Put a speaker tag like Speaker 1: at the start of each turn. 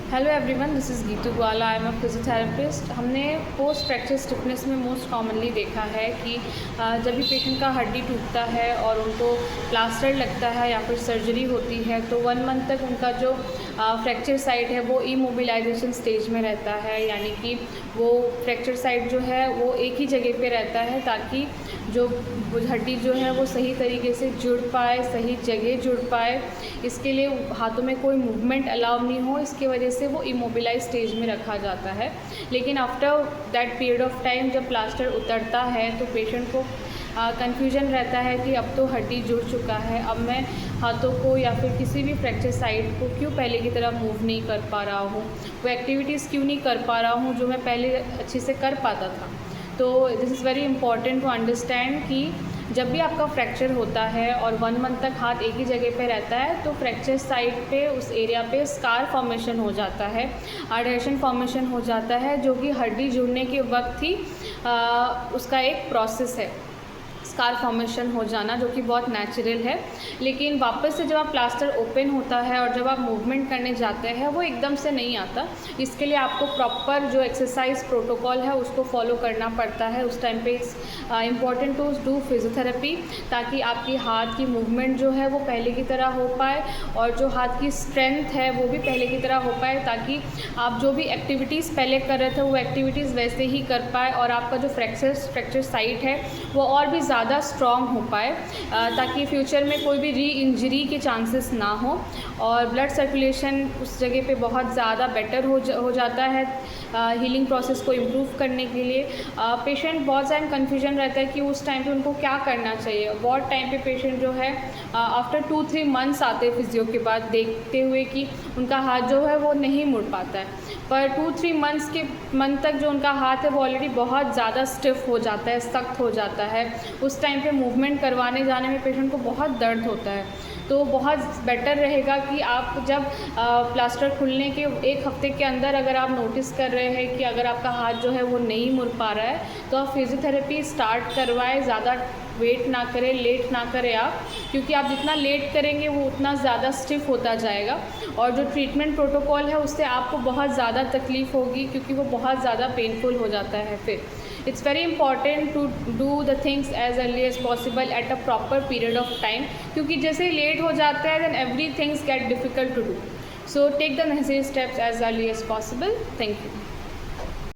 Speaker 1: Hello everyone, this is Geetu Gwala. I am a physiotherapist. हमने post fracture stiffness में most commonly देखा है कि जब भी पेशेंट का हड्डी टूटता है और उनको प्लास्टर लगता है या फिर सर्जरी होती है तो 1 मंथ तक उनका जो फ्रैक्चर साइट है वो इमोबिलाइजेशन स्टेज में रहता है, यानी कि वो फ्रैक्चर साइट जो है वो एक ही जगह पे रहता है ताकि जो हड्डी जो है वो सही तरीके से जुड़ पाए, सही जगह जुड़ पाए। इसके लिए हाथों में कोई मूवमेंट अलाउ नहीं हो, इसकी वजह से वो इमोबिलाइज स्टेज में रखा जाता है। लेकिन after that period of time जब प्लास्टर उतरता है तो पेशेंट को कन्फ्यूजन रहता है कि अब तो हड्डी जुड़ चुका है, अब मैं हाथों को या फिर किसी भी फ्रैक्चर साइट को क्यों पहले की तरह मूव नहीं कर पा रहा हूँ, वो एक्टिविटीज़ क्यों नहीं कर पा रहा हूँ जो मैं पहले अच्छे से कर पाता था। तो this is very important to understand कि जब भी आपका फ्रैक्चर होता है और 1 मंथ तक हाथ एक ही जगह पे रहता है तो फ्रैक्चर साइट पे उस एरिया पे स्कार फॉर्मेशन हो जाता है, एडहेशन फॉर्मेशन हो जाता है, जो कि हड्डी जुड़ने के वक्त ही उसका एक प्रोसेस है, स्कार फॉर्मेशन हो जाना, जो कि बहुत नेचुरल है। लेकिन वापस से जब आप प्लास्टर ओपन होता है और जब आप मूवमेंट करने जाते हैं वो एकदम से नहीं आता। इसके लिए आपको प्रॉपर जो एक्सरसाइज प्रोटोकॉल है उसको फॉलो करना पड़ता है। उस टाइम पे इम्पॉर्टेंट टू डू फिजियोथेरेपी ताकि आपकी हाथ की मूवमेंट जो है वो पहले की तरह हो पाए और जो हाथ की स्ट्रेंथ है वो भी पहले की तरह हो पाए, ताकि आप जो भी एक्टिविटीज़ पहले कर रहे थे वो एक्टिविटीज़ वैसे ही कर पाए और आपका जो फ्रैक्चर साइट है वो और भी ज़्यादा स्ट्रॉन्ग हो पाए, ताकि फ्यूचर में कोई भी री इंजरी के चांसेस ना हो और ब्लड सर्कुलेशन उस जगह पे बहुत ज़्यादा बेटर हो जाता है। हीलिंग प्रोसेस को इम्प्रूव करने के लिए पेशेंट बहुत ज़्यादा कन्फ्यूजन रहता है कि उस टाइम पे उनको क्या करना चाहिए। बहुत टाइम पे पेशेंट जो है आफ्टर 2-3 मंथ्स आते हैं फिजियो के बाद, देखते हुए कि उनका हाथ जो है वो नहीं मुड़ पाता है, पर 2-3 मंथ तक जो उनका हाथ है वो ऑलरेडी बहुत ज़्यादा स्टिफ हो जाता है, सख्त हो जाता है। उस टाइम पे मूवमेंट करवाने जाने में पेशेंट को बहुत दर्द होता है। तो बहुत बेटर रहेगा कि आप जब प्लास्टर खुलने के 1 हफ्ते के अंदर अगर आप नोटिस कर रहे हैं कि अगर आपका हाथ जो है वो नहीं मुड़ पा रहा है तो आप फिजियोथेरेपी स्टार्ट करवाएं। ज़्यादा वेट ना करें, लेट ना करें आप, क्योंकि आप जितना लेट करेंगे वो उतना ज़्यादा स्टिफ होता जाएगा और जो ट्रीटमेंट प्रोटोकॉल है उससे आपको बहुत ज़्यादा तकलीफ़ होगी, क्योंकि वो बहुत ज़्यादा पेनफुल हो जाता है। फिर it's very important to do the things as early as possible at a proper period of time, क्योंकि जैसे ही लेट हो जाता है then every things get difficult to do. So take the necessary steps as early as possible. Thank you.